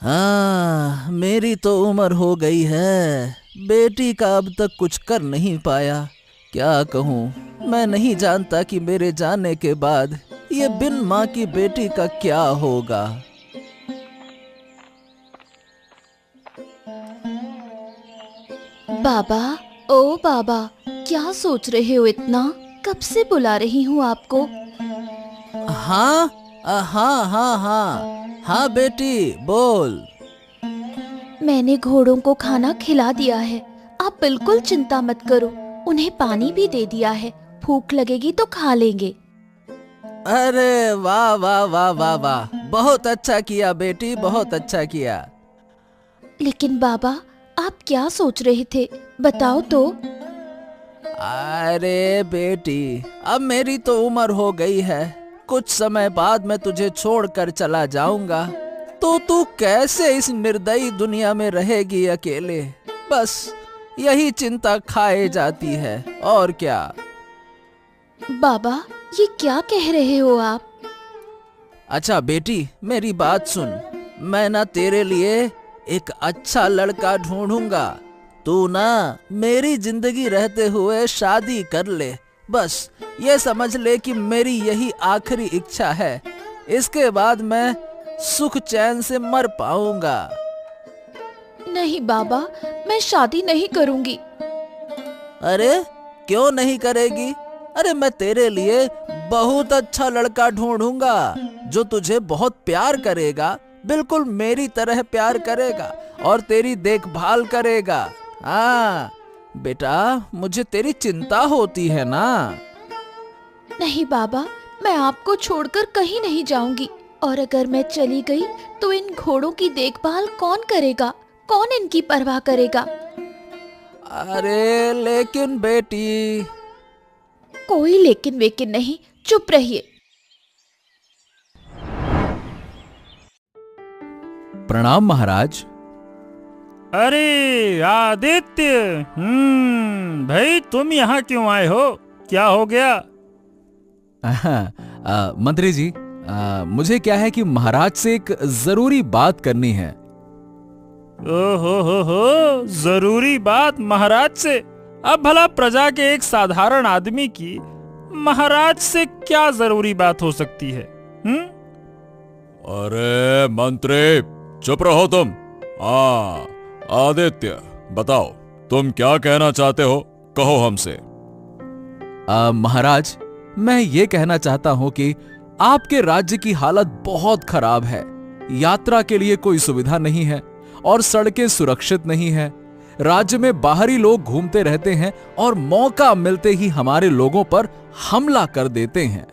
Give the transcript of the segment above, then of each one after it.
हाँ, मेरी तो उम्र हो गई है। बेटी का अब तक कुछ कर नहीं पाया। क्या कहूँ, मैं नहीं जानता कि मेरे जाने के बाद ये बिन माँ की बेटी का क्या होगा। बाबा, ओ बाबा, क्या सोच रहे हो इतना? कब से बुला रही हूँ आपको। हाँ, हाँ हाँ हाँ हाँ बेटी, बोल। मैंने घोड़ों को खाना खिला दिया है। आप बिल्कुल चिंता मत करो। उन्हें पानी भी दे दिया है। भूख लगेगी तो खा लेंगे। अरे वाह वाह वाह वाह वाह, बहुत अच्छा किया बेटी, बहुत अच्छा किया। लेकिन बाबा, आप क्या सोच रहे थे? बताओ तो। अरे बेटी, अब मेरी तो उम्र हो गई है। कुछ समय बाद मैं तुझे छोड़कर चला जाऊंगा, तो तू कैसे इस निर्दयी दुनिया में रहेगी अकेले? बस यही चिंता खाए जाती है, और क्या। बाबा, ये क्या कह रहे हो आप? अच्छा बेटी, मेरी बात सुन। मैं ना तेरे लिए एक अच्छा लड़का ढूंढूंगा। तू ना मेरी जिंदगी रहते हुए शादी कर ले। बस ये समझ ले कि मेरी यही आखिरी इच्छा है। इसके बाद मैं सुख चैन से मर पाऊंगा। नहीं बाबा, मैं शादी नहीं करूंगी। अरे क्यों नहीं करेगी? अरे मैं तेरे लिए बहुत अच्छा लड़का ढूंढूंगा, जो तुझे बहुत प्यार करेगा, बिल्कुल मेरी तरह प्यार करेगा और तेरी देखभाल करेगा। हाँ बेटा, मुझे तेरी चिंता होती है ना। नहीं बाबा, मैं आपको छोड़कर कहीं नहीं जाऊंगी। और अगर मैं चली गई तो इन घोड़ों की देखभाल कौन करेगा? कौन इनकी परवाह करेगा? अरे लेकिन बेटी। कोई लेकिन वेकिन नहीं, चुप रहिए। प्रणाम महाराज। अरे आदित्य, भाई तुम यहाँ क्यों आए हो? क्या हो गया? मंत्री जी, मुझे क्या है कि महाराज से एक जरूरी बात करनी है। हो, जरूरी बात महाराज से? अब भला प्रजा के एक साधारण आदमी की महाराज से क्या जरूरी बात हो सकती है? अरे मंत्री, चुप रहो तुम। आदित्य, बताओ तुम क्या कहना चाहते हो, कहो हमसे। महाराज, मैं ये कहना चाहता हूं कि आपके राज्य की हालत बहुत खराब है। यात्रा के लिए कोई सुविधा नहीं है और सड़कें सुरक्षित नहीं है। राज्य में बाहरी लोग घूमते रहते हैं और मौका मिलते ही हमारे लोगों पर हमला कर देते हैं।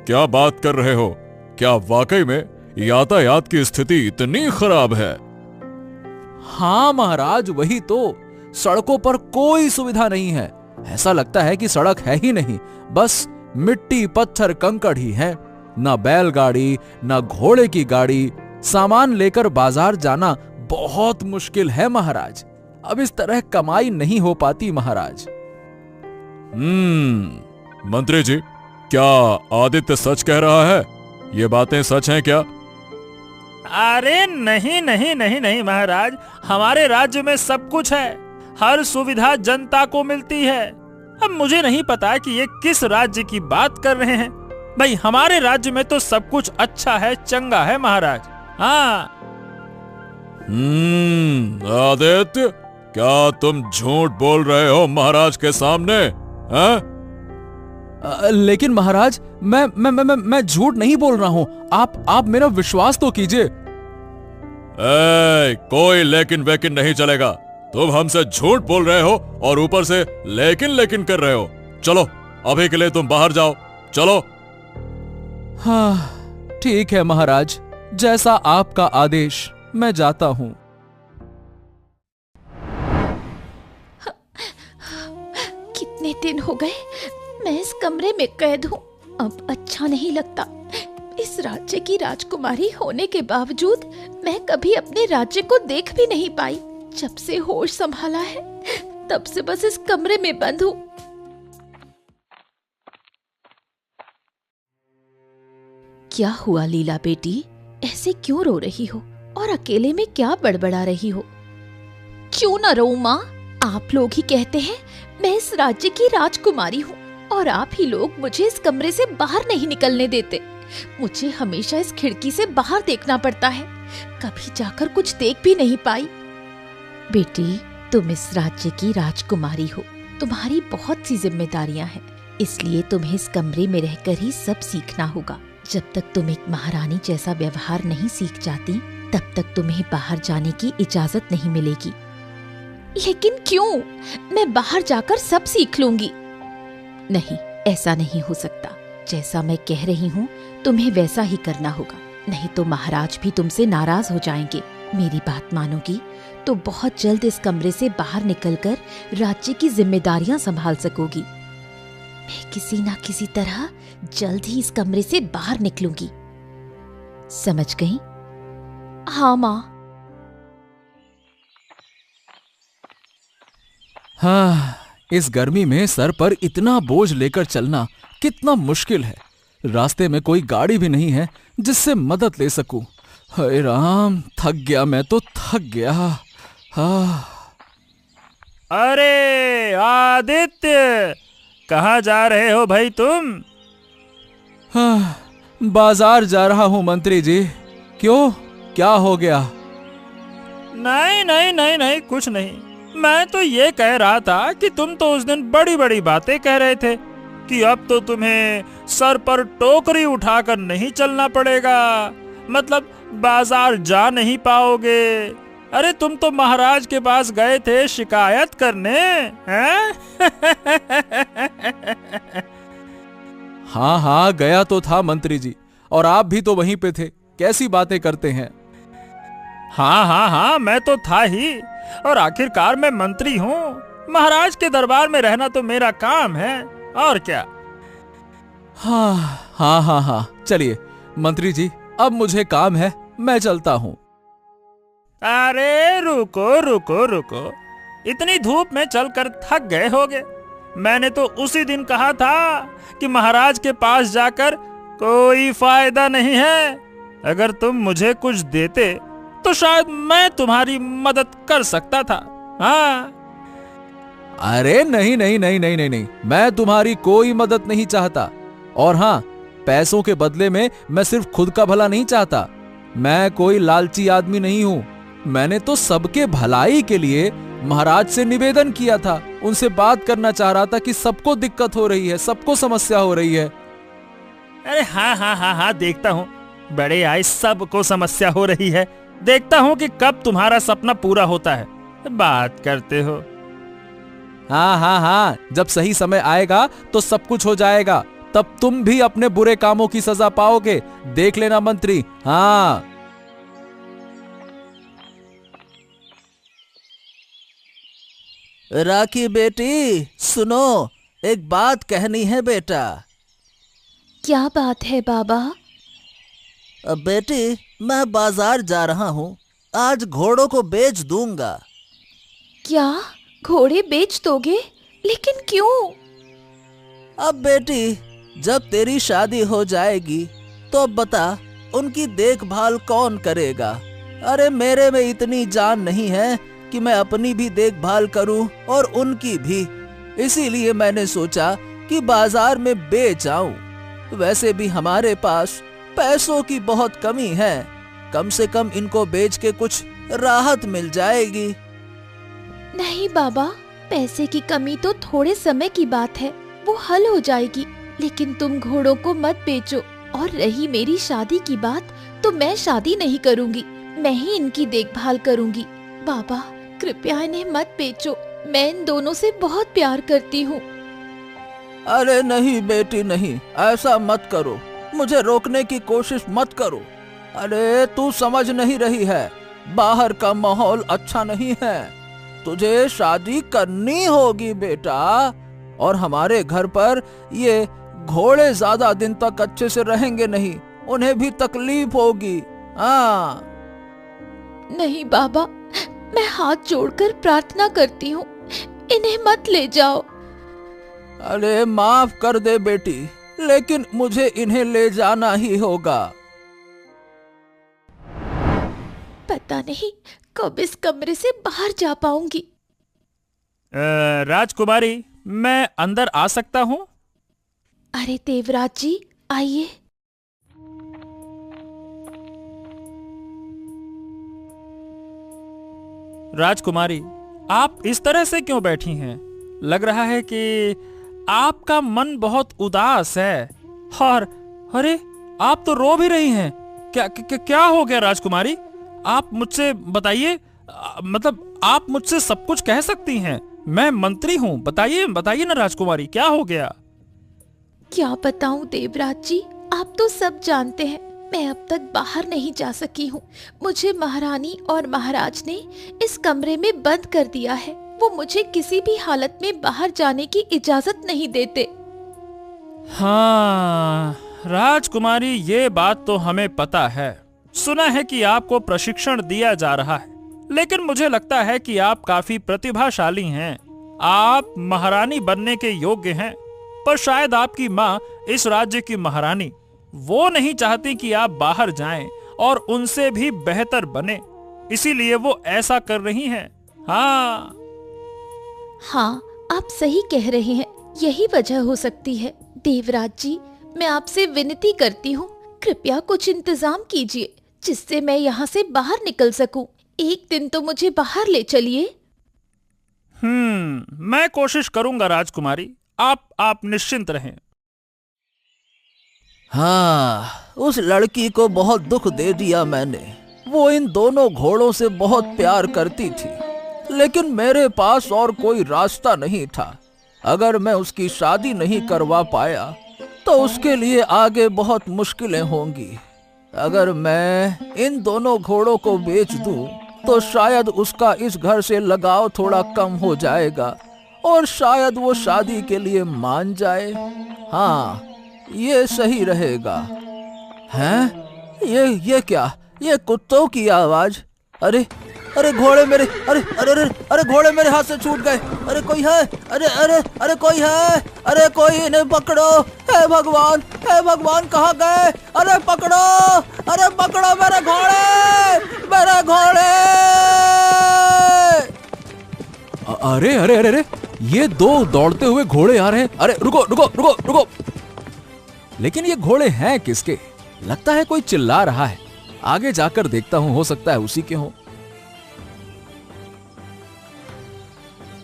क्या बात कर रहे हो? क्या वाकई में यातायात की स्थिति इतनी खराब है? हाँ महाराज, वही तो। सड़कों पर कोई सुविधा नहीं है। ऐसा लगता है कि सड़क है ही नहीं, बस मिट्टी पत्थर कंकड़ ही है। ना बैलगाड़ी, ना घोड़े की गाड़ी। सामान लेकर बाजार जाना बहुत मुश्किल है महाराज। अब इस तरह कमाई नहीं हो पाती महाराज। मंत्री जी, क्या आदित्य सच कह रहा है? ये बातें सच हैं क्या? अरे नहीं नहीं नहीं नहीं महाराज, हमारे राज्य में सब कुछ है। हर सुविधा जनता को मिलती है। अब मुझे नहीं पता कि ये किस राज्य की बात कर रहे हैं। भाई हमारे राज्य में तो सब कुछ अच्छा है, चंगा है महाराज। हाँ। आदित्य, क्या तुम झूठ बोल रहे हो महाराज के सामने? लेकिन महाराज, मैं झूठ नहीं बोल रहा हूं। आप मेरा विश्वास तो कीजिए। कोई लेकिन वेकिन नहीं चलेगा। तुम हमसे झूठ बोल रहे हो और ऊपर से लेकिन लेकिन कर रहे हो। चलो, अभी के लिए तुम बाहर जाओ, चलो। हाँ ठीक है महाराज, जैसा आपका आदेश, मैं जाता हूं। कितने दिन हो गए मैं इस कमरे में कैद हूँ। अब अच्छा नहीं लगता। इस राज्य की राजकुमारी होने के बावजूद मैं कभी अपने राज्य को देख भी नहीं पाई। जब से होश संभाला है, तब से बस इस कमरे में बंद हूँ। क्या हुआ लीला बेटी? ऐसे क्यों रो रही हो और अकेले में क्या बड़बड़ा रही हो? क्यों न रोऊं माँ? आप लोग ही कहते हैं मैं इस राज्य की राजकुमारी हूँ और आप ही लोग मुझे इस कमरे से बाहर नहीं निकलने देते। मुझे हमेशा इस खिड़की से बाहर देखना पड़ता है, कभी जाकर कुछ देख भी नहीं पाई। बेटी, तुम इस राज्य की राजकुमारी हो, तुम्हारी बहुत सी जिम्मेदारियां हैं, इसलिए तुम्हें इस कमरे में रहकर ही सब सीखना होगा। जब तक तुम एक महारानी जैसा व्यवहार नहीं सीख जाती, तब तक तुम्हें बाहर जाने की इजाजत नहीं मिलेगी। लेकिन क्यों? मैं बाहर जाकर सब सीख लूंगी। नहीं, ऐसा नहीं हो सकता। जैसा मैं कह रही हूँ तुम्हें वैसा ही करना होगा, नहीं तो महाराज भी तुमसे नाराज हो जाएंगे। मेरी बात मानोगी तो बहुत जल्द इस कमरे से बाहर निकलकर राज्य की जिम्मेदारियां संभाल सकोगी। मैं किसी ना किसी तरह जल्द ही इस कमरे से बाहर निकलूंगी, समझ गई? हाँ माँ। हाँ, इस गर्मी में सर पर इतना बोझ लेकर चलना कितना मुश्किल है। रास्ते में कोई गाड़ी भी नहीं है जिससे मदद ले सकूं। हाय राम, थक गया, मैं तो थक गया। हाँ। अरे आदित्य, कहाँ जा रहे हो भाई तुम? हाँ, बाजार जा रहा हूँ मंत्री जी। क्यों, क्या हो गया? नहीं नहीं नहीं नहीं, कुछ नहीं। मैं तो ये कह रहा था कि तुम तो उस दिन बड़ी बड़ी बातें कह रहे थे कि अब तो तुम्हें सर पर टोकरी उठाकर नहीं चलना पड़ेगा, मतलब बाजार जा नहीं पाओगे। अरे तुम तो महाराज के पास गए थे शिकायत करने, हैं? हाँ हाँ, गया तो था मंत्री जी, और आप भी तो वहीं पे थे। कैसी बातें करते हैं? हाँ हाँ हाँ, मैं तो था ही, और आखिरकार मैं मंत्री हूँ। महाराज के दरबार में रहना तो मेरा काम है, और क्या। हाँ हाँ हाँ हाँ, चलिए मंत्री जी, अब मुझे काम है, मैं चलता हूँ। अरे रुको रुको रुको, इतनी धूप में चलकर थक गए होगे। मैंने तो उसी दिन कहा था कि महाराज के पास जाकर कोई फायदा नहीं है। अगर तुम मुझे कुछ देते तो शायद मैं तुम्हारी मदद कर सकता था। हाँ। अरे नहीं नहीं नहीं नहीं नहीं नहीं, मैं तुम्हारी कोई मदद नहीं चाहता। और हाँ, पैसों के बदले में मैं सिर्फ खुद का भला नहीं चाहता। मैं कोई लालची आदमी नहीं हूँ। मैंने तो सबके भलाई के लिए महाराज से निवेदन किया था, उनसे बात करना चाह रहा था कि सबको दिक्कत हो रही है, सबको समस्या हो रही है। अरे हाँ हाँ हाँ हाँ, देखता हूँ, बड़े आए सबको समस्या हो रही है। देखता हूँ कि कब तुम्हारा सपना पूरा होता है। बात करते हो। हाँ हाँ हाँ, जब सही समय आएगा तो सब कुछ हो जाएगा, तब तुम भी अपने बुरे कामों की सजा पाओगे, देख लेना मंत्री। हाँ। राखी बेटी, सुनो, एक बात कहनी है बेटा। क्या बात है बाबा? बेटी, मैं बाजार जा रहा हूँ, आज घोड़ों को बेच दूंगा। क्या घोड़े बेच दोगे? लेकिन क्यों? अब बेटी, जब तेरी शादी हो जाएगी तो अब बता, उनकी देखभाल कौन करेगा? अरे मेरे में इतनी जान नहीं है कि मैं अपनी भी देखभाल करूं और उनकी भी। इसीलिए मैंने सोचा कि बाजार में बेच आऊं। वैसे भी हमारे पास पैसों की बहुत कमी है, कम से कम इनको बेच के कुछ राहत मिल जाएगी। नहीं बाबा, पैसे की कमी तो थोड़े समय की बात है, वो हल हो जाएगी। लेकिन तुम घोड़ों को मत बेचो। और रही मेरी शादी की बात, तो मैं शादी नहीं करूंगी, मैं ही इनकी देखभाल करूंगी। बाबा कृपया इन्हें मत बेचो, मैं इन दोनों से बहुत प्यार करती हूँ। अरे नहीं बेटी नहीं, ऐसा मत करो, मुझे रोकने की कोशिश मत करो। अरे तू समझ नहीं रही है, बाहर का माहौल अच्छा नहीं है। तुझे शादी करनी होगी बेटा, और हमारे घर पर ये घोड़े ज्यादा दिन तक अच्छे से रहेंगे नहीं, उन्हें भी तकलीफ होगी। हाँ। नहीं बाबा, मैं हाथ जोड़कर प्रार्थना करती हूँ, इन्हें मत ले जाओ। अरे माफ कर दे बेटी, लेकिन मुझे इन्हें ले जाना ही होगा। पता नहीं कब इस कमरे से बाहर जा पाऊंगी। राजकुमारी, मैं अंदर आ सकता हूँ? अरे देवराज जी, आइए। राजकुमारी, आप इस तरह से क्यों बैठी हैं? लग रहा है कि आपका मन बहुत उदास है। और अरे, आप तो रो भी रही हैं। क्या हो गया राजकुमारी? आप मुझसे बताइए, मतलब आप मुझसे सब कुछ कह सकती हैं। मैं मंत्री हूँ, बताइए ना राजकुमारी, क्या हो गया? क्या बताऊं देवराज जी, आप तो सब जानते हैं। मैं अब तक बाहर नहीं जा सकी हूँ। मुझे महारानी और महाराज ने इस कमरे में बंद कर दिया है। वो मुझे किसी भी हालत में बाहर जाने की इजाजत नहीं देते। हाँ राजकुमारी, ये बात तो हमें पता है। सुना है कि आपको प्रशिक्षण दिया जा रहा है, लेकिन मुझे लगता है कि आप काफी प्रतिभाशाली हैं। आप महारानी बनने के योग्य हैं, पर शायद आपकी माँ, इस राज्य की महारानी, वो नहीं चाहती कि आप बाहर जाएं और उनसे भी बेहतर बने, इसीलिए वो ऐसा कर रही हैं। हाँ, आप सही कह रहे हैं। यही वजह हो सकती है। देवराज जी, मैं आपसे विनती करती हूँ, कृपया कुछ इंतजाम कीजिए जिससे मैं यहाँ से बाहर निकल सकूं। एक दिन तो मुझे बाहर ले चलिए। मैं कोशिश करूंगा राजकुमारी, आप निश्चिंत रहें। हाँ, उस लड़की को बहुत दुख दे दिया मैंने। वो इन दोनों घोड़ों से बहुत प्यार करती थी, लेकिन मेरे पास और कोई रास्ता नहीं था। अगर मैं उसकी शादी नहीं करवा पाया तो उसके लिए आगे बहुत मुश्किलें होंगी। अगर मैं इन दोनों घोड़ों को बेच दूं तो शायद उसका इस घर से लगाव थोड़ा कम हो जाएगा और शायद वो शादी के लिए मान जाए। हाँ, ये सही रहेगा। हैं? ये क्या? ये कुत्तों की आवाज। अरे घोड़े मेरे, अरे घोड़े मेरे हाथ से छूट गए। अरे कोई है? अरे कोई है? अरे कोई इन्हें पकड़ो। हे भगवान कहाँ गए? अरे पकड़ो मेरे घोड़े। अरे ये दो दौड़ते हुए घोड़े आ रहे हैं। अरे रुको। लेकिन ये घोड़े हैं किसके? लगता है कोई चिल्ला रहा है। आगे जाकर देखता हूँ, हो सकता है उसी के हों।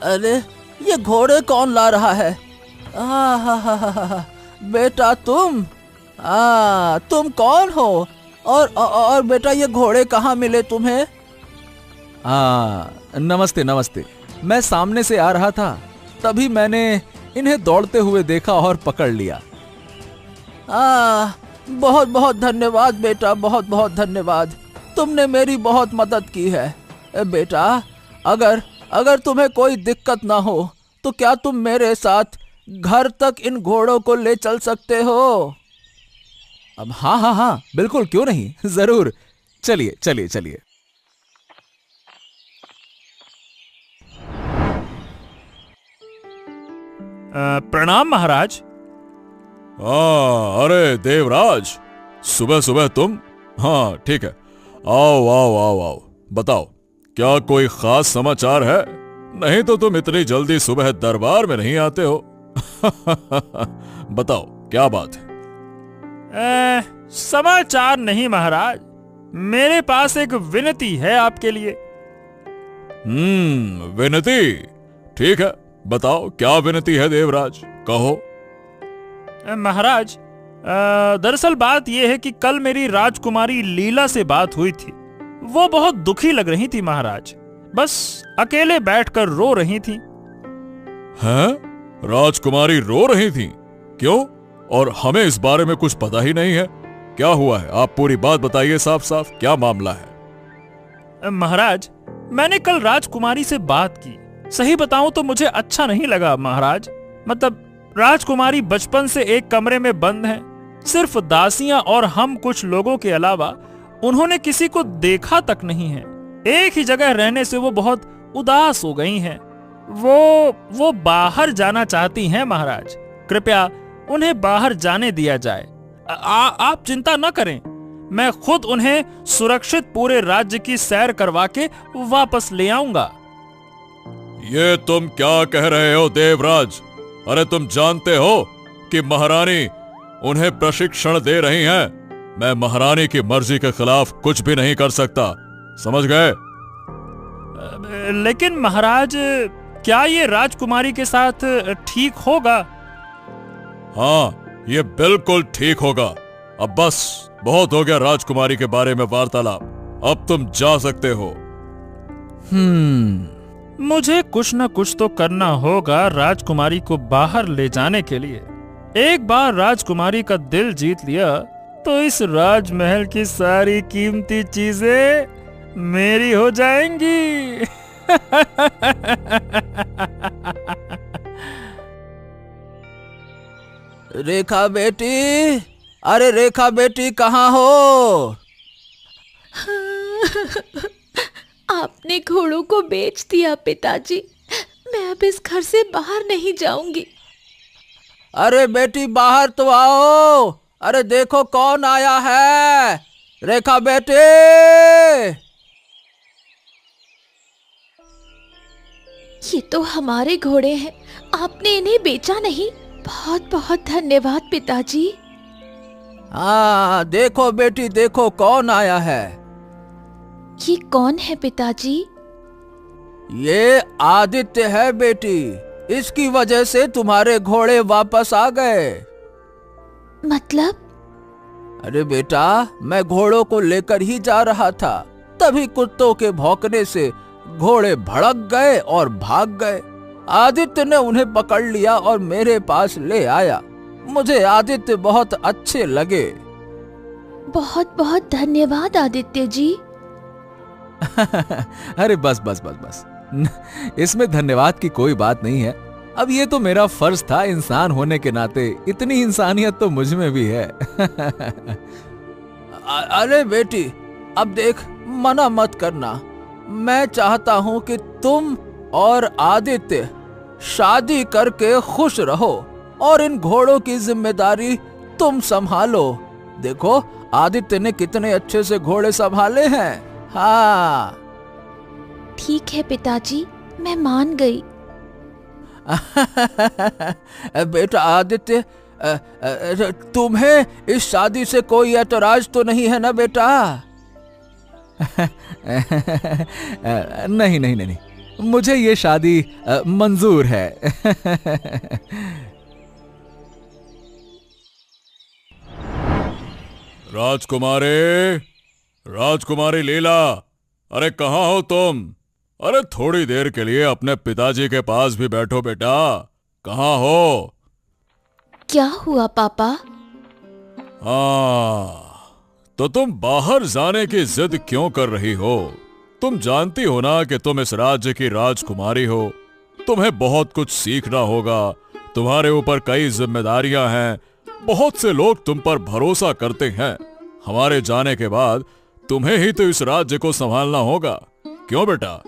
अरे ये घोड़े कौन ला रहा है? बेटा तुम कौन हो? और बेटा ये घोड़े कहाँ मिले तुम्हें? नमस्ते। मैं सामने से आ रहा था, तभी मैंने इन्हें दौड़ते हुए देखा और पकड़ लिया। बहुत धन्यवाद बेटा, बहुत धन्यवाद। तुमने मेरी बहुत मदद की है। बेटा, अगर तुम्हें कोई दिक्कत ना हो तो क्या तुम मेरे साथ घर तक इन घोड़ों को ले चल सकते हो? अब हाँ, बिल्कुल, क्यों नहीं, जरूर। चलिए। प्रणाम महाराज। अरे देवराज, सुबह तुम? हाँ ठीक है, आओ। बताओ, क्या कोई खास समाचार है? नहीं तो तुम इतनी जल्दी सुबह दरबार में नहीं आते हो। बताओ क्या बात है? समाचार नहीं महाराज, मेरे पास एक विनती है आपके लिए। विनती? ठीक है, बताओ क्या विनती है देवराज, कहो। महाराज, दरअसल बात यह है कि कल मेरी राजकुमारी लीला से बात हुई थी। वो बहुत दुखी लग रही थी महाराज, बस अकेले बैठकर रो रही थी। हैं? राजकुमारी रो रही थी? क्यों? और हमें इस बारे में कुछ पता ही नहीं है। क्या हुआ है? आप पूरी बात बताइए साफ, क्या मामला है? महाराज, मैंने कल राजकुमारी से बात की। सही बताऊं तो मुझे अच्छा नहीं लगा महाराज। मतलब राजकुमारी बचपन से एक कमरे में बंद है। सिर्फ दासियां और हम कुछ लोगों के अलावा उन्होंने किसी को देखा तक नहीं है। एक ही जगह रहने से वो बहुत उदास हो गई हैं। वो बाहर जाना चाहती हैं महाराज। कृपया उन्हें बाहर जाने दिया जाए। आप चिंता न करें, मैं खुद उन्हें सुरक्षित पूरे राज्य की सैर करवा के वापस ले आऊंगा। ये तुम क्या कह रहे हो देवराज? अरे तुम जानते हो कि महारानी उन्हें प्रशिक्षण दे रही हैं। मैं महारानी की मर्जी के खिलाफ कुछ भी नहीं कर सकता, समझ गए? लेकिन महाराज, क्या ये राजकुमारी के साथ ठीक होगा? हाँ, ये बिल्कुल ठीक होगा। अब बस बहुत हो गया राजकुमारी के बारे में वार्तालाप, अब तुम जा सकते हो। मुझे कुछ न कुछ तो करना होगा राजकुमारी को बाहर ले जाने के लिए। एक बार राजकुमारी का दिल जीत लिया तो इस राजमहल की सारी कीमती चीजें मेरी हो जाएंगी। रेखा बेटी, अरे रेखा बेटी कहाँ हो? आपने घोड़ों को बेच दिया पिताजी। मैं अब इस घर से बाहर नहीं जाऊंगी। अरे बेटी बाहर तो आओ, अरे देखो कौन आया है। रेखा बेटी, ये तो हमारे घोड़े हैं, आपने इन्हें बेचा नहीं। बहुत बहुत धन्यवाद पिताजी। हाँ देखो बेटी, देखो कौन आया है। ये कौन है पिताजी? ये आदित्य है बेटी, इसकी वजह से तुम्हारे घोड़े वापस आ गए। मतलब? अरे बेटा, मैं घोड़ों को लेकर ही जा रहा था, तभी कुत्तों के भौंकने से घोड़े भड़क गए और भाग गए। आदित्य ने उन्हें पकड़ लिया और मेरे पास ले आया। मुझे आदित्य बहुत अच्छे लगे। बहुत बहुत धन्यवाद आदित्य जी। अरे बस बस बस बस, इसमें धन्यवाद की कोई बात नहीं है। अब ये तो मेरा फर्ज था, इंसान होने के नाते इतनी इंसानियत तो मुझ में भी है। अरे बेटी, अब देख, मना मत करना। मैं चाहता हूँ कि तुम और आदित्य शादी करके खुश रहो और इन घोड़ों की जिम्मेदारी तुम संभालो। देखो आदित्य ने कितने अच्छे से घोड़े संभाले हैं। हाँ ठीक है पिताजी, मैं मान गई। बेटा आदित्य, तुम्हें इस शादी से कोई ऐतराज तो नहीं है ना बेटा? नहीं नहीं नहीं, मुझे ये शादी मंजूर है। राजकुमारी, राजकुमारी लीला, अरे कहाँ हो तुम? अरे थोड़ी देर के लिए अपने पिताजी के पास भी बैठो बेटा। कहाँ हो? क्या हुआ पापा? हाँ, तो तुम बाहर जाने की जिद क्यों कर रही हो? तुम जानती हो ना कि तुम इस राज्य की राजकुमारी हो, तुम्हें बहुत कुछ सीखना होगा। तुम्हारे ऊपर कई जिम्मेदारियां हैं, बहुत से लोग तुम पर भरोसा करते हैं। हमारे जाने के बाद तुम्हें ही तो इस राज्य को संभालना होगा, क्यों बेटा?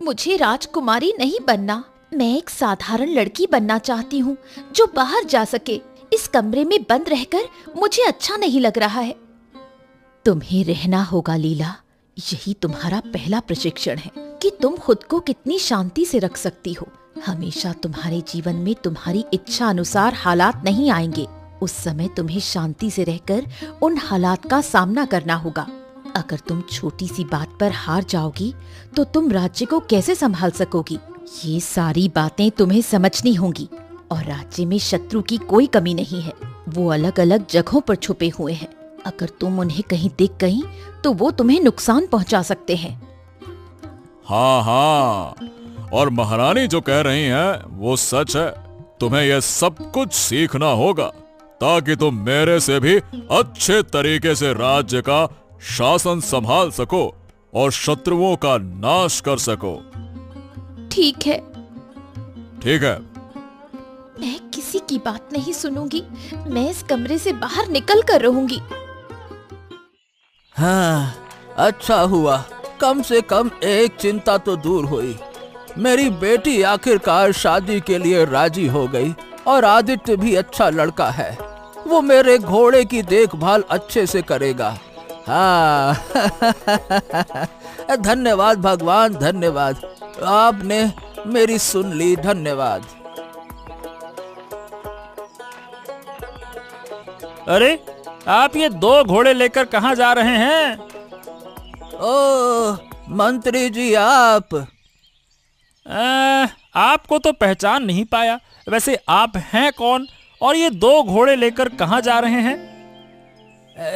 मुझे राजकुमारी नहीं बनना, मैं एक साधारण लड़की बनना चाहती हूँ जो बाहर जा सके। इस कमरे में बंद रहकर मुझे अच्छा नहीं लग रहा है। तुम्हें रहना होगा लीला, यही तुम्हारा पहला प्रशिक्षण है कि तुम खुद को कितनी शांति से रख सकती हो। हमेशा तुम्हारे जीवन में तुम्हारी इच्छा अनुसार हालात नहीं आएंगे। उस समय तुम्हें शांति से रहकर उन हालात का सामना करना होगा। अगर तुम छोटी सी बात पर हार जाओगी तो तुम राज्य को कैसे संभाल सकोगी? ये सारी बातें तुम्हें समझनी होंगी। और राज्य में शत्रु की कोई कमी नहीं है, वो अलग अलग जगहों पर छुपे हुए हैं। अगर तुम उन्हें कहीं दिख गई तो वो तुम्हें नुकसान पहुंचा सकते हैं। हाँ हाँ, और महारानी जो कह रही हैं वो सच है। तुम्हें यह सब कुछ सीखना होगा ताकि तुम मेरे से भी अच्छे तरीके से राज्य का शासन संभाल सको और शत्रुओं का नाश कर सको। ठीक है। ठीक है। मैं किसी की बात नहीं सुनूंगी। मैं इस कमरे से बाहर निकल कर रहूंगी। हाँ, अच्छा हुआ, कम से कम एक चिंता तो दूर हुई। मेरी बेटी आखिरकार शादी के लिए राजी हो गई और आदित्य भी अच्छा लड़का है। वो मेरे घोड़े की देखभाल अच्छे से करेगा। हाँ धन्यवाद भगवान, धन्यवाद, आपने मेरी सुन ली, धन्यवाद। अरे आप ये 2 घोड़े लेकर कहाँ जा रहे हैं? ओ मंत्री जी, आपको तो पहचान नहीं पाया। वैसे आप हैं कौन और ये 2 घोड़े लेकर कहाँ जा रहे हैं?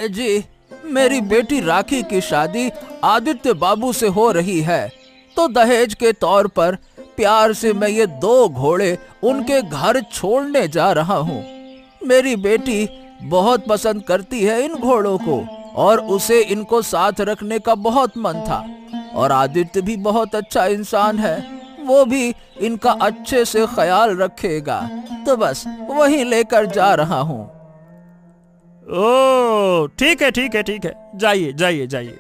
जी, मेरी बेटी राखी की शादी आदित्य बाबू से हो रही है, तो दहेज के तौर पर प्यार से मैं ये 2 घोड़े उनके घर छोड़ने जा रहा हूँ। मेरी बेटी बहुत पसंद करती है इन घोड़ों को और उसे इनको साथ रखने का बहुत मन था। और आदित्य भी बहुत अच्छा इंसान है, वो भी इनका अच्छे से ख्याल रखेगा, तो बस वही लेकर जा रहा हूँ। ओ ठीक है, ठीक है, ठीक है, जाइए जाइए जाइए।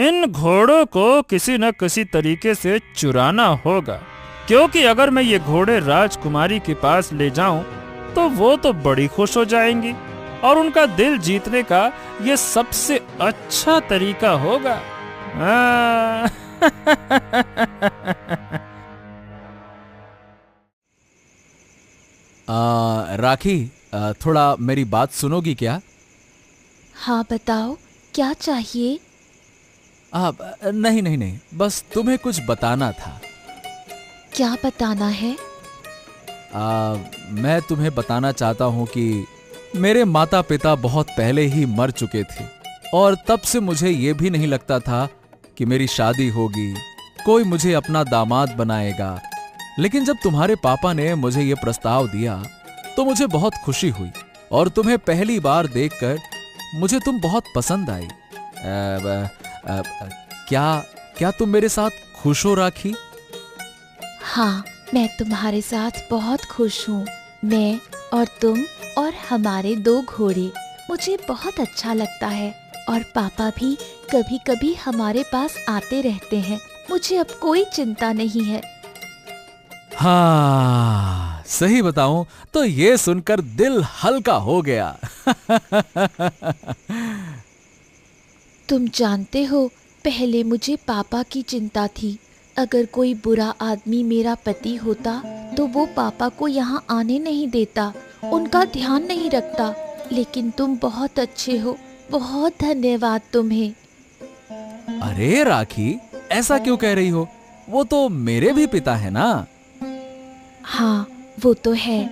इन घोड़ों को किसी न किसी तरीके से चुराना होगा, क्योंकि अगर मैं ये घोड़े राजकुमारी के पास ले जाऊं तो वो तो बड़ी खुश हो जाएंगी और उनका दिल जीतने का ये सबसे अच्छा तरीका होगा। राखी, थोड़ा मेरी बात सुनोगी क्या? हाँ बताओ, क्या चाहिए? नहीं नहीं नहीं, बस तुम्हें कुछ बताना था। क्या बताना है? मैं तुम्हें बताना चाहता हूँ कि मेरे माता पिता बहुत पहले ही मर चुके थे और तब से मुझे ये भी नहीं लगता था कि मेरी शादी होगी, कोई मुझे अपना दामाद बनाएगा। लेकिन जब तुम्हारे पापा ने मुझे ये प्रस्ताव दिया तो मुझे बहुत खुशी हुई और तुम्हें पहली बार देखकर मुझे तुम बहुत पसंद आई। क्या तुम मेरे साथ खुश हो राखी? हाँ, मैं तुम्हारे साथ बहुत खुश हूँ। मैं और तुम और हमारे 2 घोड़े, मुझे बहुत अच्छा लगता है। और पापा भी कभी कभी हमारे पास आते रहते हैं। मुझे अब कोई चिंता नहीं है। हाँ, सही बताऊं तो ये सुनकर दिल हल्का हो गया। तुम जानते हो, पहले मुझे पापा की चिंता थी। अगर कोई बुरा आदमी मेरा पति होता तो वो पापा को यहाँ आने नहीं देता, उनका ध्यान नहीं रखता। लेकिन तुम बहुत अच्छे हो, बहुत धन्यवाद तुम्हें। अरे राखी, ऐसा क्यों कह रही हो? वो तो मेरे भी पिता है ना। हाँ, वो तो है।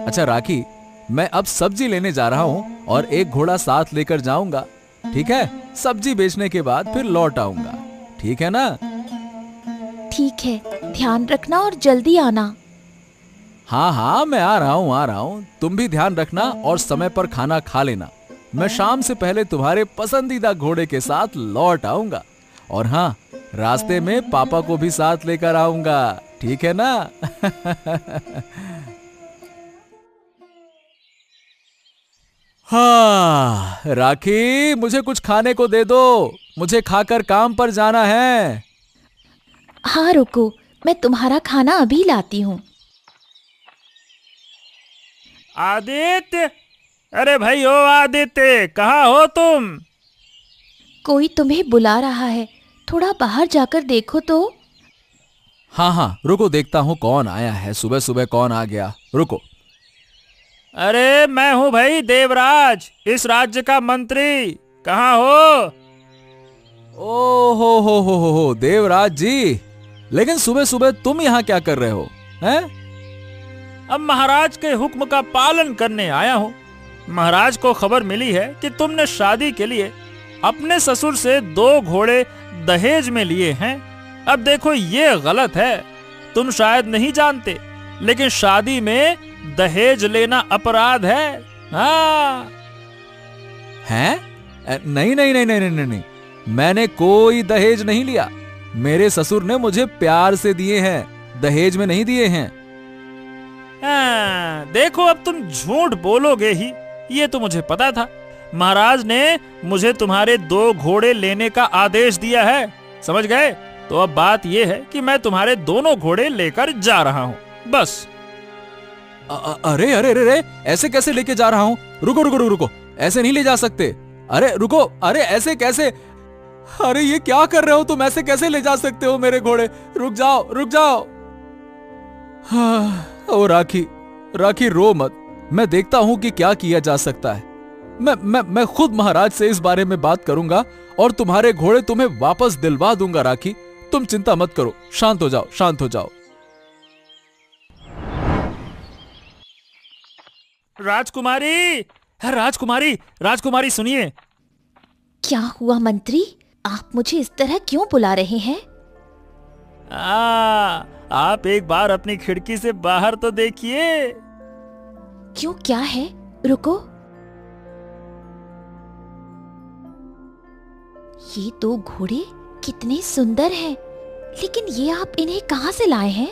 अच्छा राखी, मैं अब सब्जी लेने जा रहा हूँ और एक घोड़ा साथ लेकर जाऊंगा, ठीक है? सब्जी बेचने के बाद फिर लौट आऊंगा, ठीक है ना? ठीक है, ध्यान रखना और जल्दी आना। हाँ हाँ, मैं आ रहा हूँ। तुम भी ध्यान रखना और समय पर खाना खा लेना। मैं शाम से पहले तुम्हारे पसंदीदा घोड़े के साथ लौट आऊंगा। और हाँ, रास्ते में पापा को भी साथ लेकर आऊंगा, ठीक है ना? हाँ राखी, मुझे कुछ खाने को दे दो, मुझे खाकर काम पर जाना है। हाँ रुको, मैं तुम्हारा खाना अभी लाती हूँ। आदित्य, अरे भाई ओ आदित्य, कहाँ हो तुम? कोई तुम्हें बुला रहा है, थोड़ा बाहर जाकर देखो तो। हाँ, रुको, देखता हूँ कौन आया है। सुबह सुबह कौन आ गया, रुको। अरे मैं हूँ भाई देवराज, इस राज्य का मंत्री। कहाँ हो? ओ हो देवराज जी, लेकिन सुबह सुबह तुम यहाँ क्या कर रहे हो हैं? अब महाराज के हुक्म का पालन करने आया हूँ। महाराज को खबर मिली है कि तुमने शादी के लिए अपने ससुर से 2 घोड़े दहेज में लिए हैं। अब देखो, ये गलत है। तुम शायद नहीं जानते, लेकिन शादी में दहेज लेना अपराध है। हाँ। हैं? नहीं, मैंने कोई दहेज नहीं लिया। मेरे ससुर ने मुझे प्यार से दिए हैं, दहेज में नहीं दिए हैं। देखो, अब तुम झूठ बोलोगे ही, ये तो मुझे पता था। महाराज ने मुझे तुम्हारे 2 घोड़े लेने का आदेश दिया है, समझ गए? तो अब बात यह है कि मैं तुम्हारे दोनों घोड़े लेकर जा रहा हूँ, बस। अरे अरे अरे अरे, ऐसे कैसे लेके जा रहा हूँ? रुको रुको रुको रुको, ऐसे नहीं ले जा सकते। अरे रुको, अरे ऐसे कैसे? अरे ये क्या कर रहे हो तुम? ऐसे कैसे ले जा सकते हो मेरे घोड़े? रुक जाओ रुक जाओ। हाँ, ओ राखी राखी रो मत, मैं देखता हूं कि क्या किया जा सकता है। मैं खुद महाराज से इस बारे में बात करूंगा और तुम्हारे घोड़े तुम्हें वापस दिलवा दूंगा राखी, तुम चिंता मत करो, शांत हो जाओ शांत हो जाओ। राजकुमारी, राजकुमारी, राजकुमारी सुनिए। क्या हुआ मंत्री? आप मुझे इस तरह क्यों बुला रहे हैं? आप एक बार अपनी खिड़की से बाहर तो देखिए। क्यों, क्या है? रुको, ये दो घोड़े कितने सुंदर हैं, लेकिन ये आप इन्हें कहां से लाए हैं?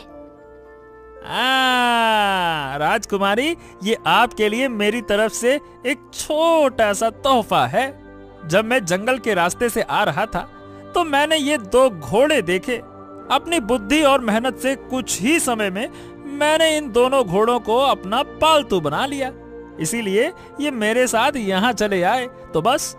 राजकुमारी, ये आपके लिए मेरी तरफ से एक छोटा सा तोहफा है। जब मैं जंगल के रास्ते से आ रहा था तो मैंने ये दो घोड़े देखे। अपनी बुद्धि और मेहनत से कुछ ही समय में मैंने इन दोनों घोड़ों को अपना पालतू बना लिया, इसीलिए ये मेरे साथ यहाँ चले आए। तो बस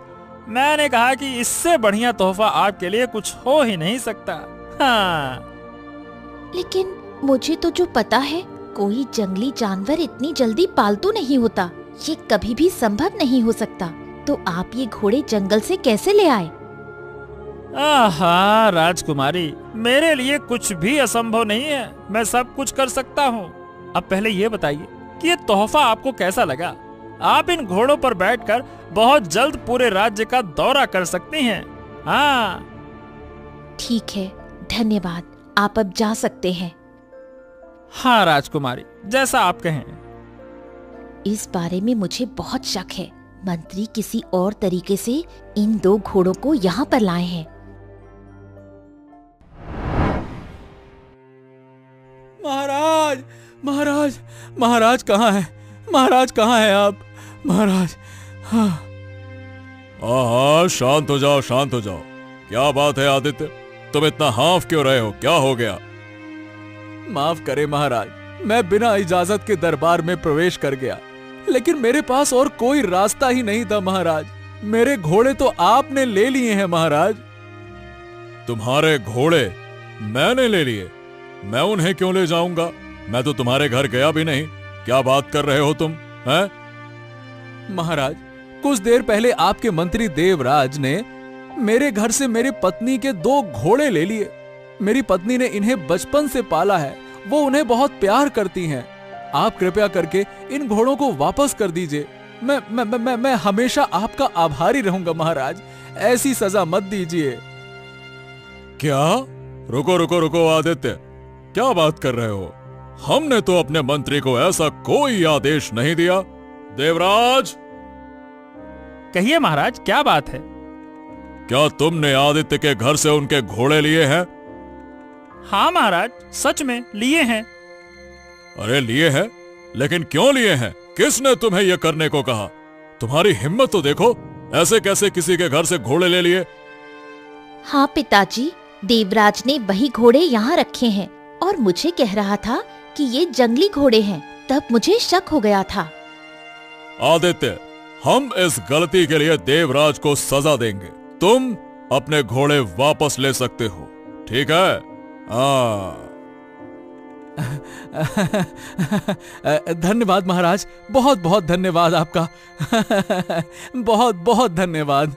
मैंने कहा कि इससे बढ़िया तोहफा आपके लिए कुछ हो ही नहीं सकता। हाँ, लेकिन मुझे तो जो पता है, कोई जंगली जानवर इतनी जल्दी पालतू नहीं होता, ये कभी भी संभव नहीं हो सकता। तो आप ये घोड़े जंगल से कैसे ले आए? आहा राजकुमारी, मेरे लिए कुछ भी असंभव नहीं है, मैं सब कुछ कर सकता हूँ। अब पहले ये बताइए कि ये तोहफा आपको कैसा लगा? आप इन घोड़ों पर बैठकर बहुत जल्द पूरे राज्य का दौरा कर सकती हैं। हाँ ठीक है, धन्यवाद, आप अब जा सकते हैं। हाँ राजकुमारी, जैसा आप कहें। इस बारे में मुझे बहुत शक है, मंत्री किसी और तरीके से इन दो घोड़ों को यहाँ पर लाए हैं। महाराज महाराज महाराज कहाँ है? महाराज कहाँ है आप? महाराज। हाँ हाँ, शांत हो जाओ शांत हो जाओ। क्या बात है आदित्य, तुम इतना हाफ क्यों रहे हो? क्या हो गया? माफ करे महाराज, मैं बिना इजाजत के दरबार में प्रवेश कर गया, लेकिन मेरे पास और कोई रास्ता ही नहीं था महाराज। मेरे घोड़े तो आपने ले लिए हैं महाराज। तुम्हारे घोड़े मैंने ले लिए? मैं उन्हें क्यों ले जाऊंगा? मैं तो तुम्हारे घर गया भी नहीं। क्या बात कर रहे हो तुम? हैं? महाराज, कुछ देर पहले आपके मंत्री देवराज ने मेरे घर से मेरी पत्नी के दो घोड़े ले लिए। मेरी पत्नी ने इन्हें बचपन से पाला है, वो उन्हें बहुत प्यार करती हैं। आप कृपया करके इन घोड़ों को वापस कर दीजिए। मैं हमेशा आपका आभारी रहूंगा महाराज, ऐसी सजा मत दीजिए। क्या? रुको रुको रुको आदित्य, क्या बात कर रहे हो? हमने तो अपने मंत्री को ऐसा कोई आदेश नहीं दिया। देवराज, कहिए महाराज, क्या बात है? क्या तुमने आदित्य के घर से उनके घोड़े लिए हैं? हाँ महाराज, सच में लिए हैं। अरे लिए हैं? लेकिन क्यों लिए हैं? किसने तुम्हें यह करने को कहा? तुम्हारी हिम्मत तो देखो, ऐसे कैसे किसी के घर से घोड़े ले लिए? हाँ पिताजी, देवराज ने वही घोड़े यहाँ रखे हैं और मुझे कह रहा था कि ये जंगली घोड़े हैं, तब मुझे शक हो गया था। आदित्य, हम इस गलती के लिए देवराज को सजा देंगे। तुम अपने घोड़े वापस ले सकते हो, ठीक है? धन्यवाद महाराज, बहुत बहुत धन्यवाद आपका। बहुत बहुत धन्यवाद।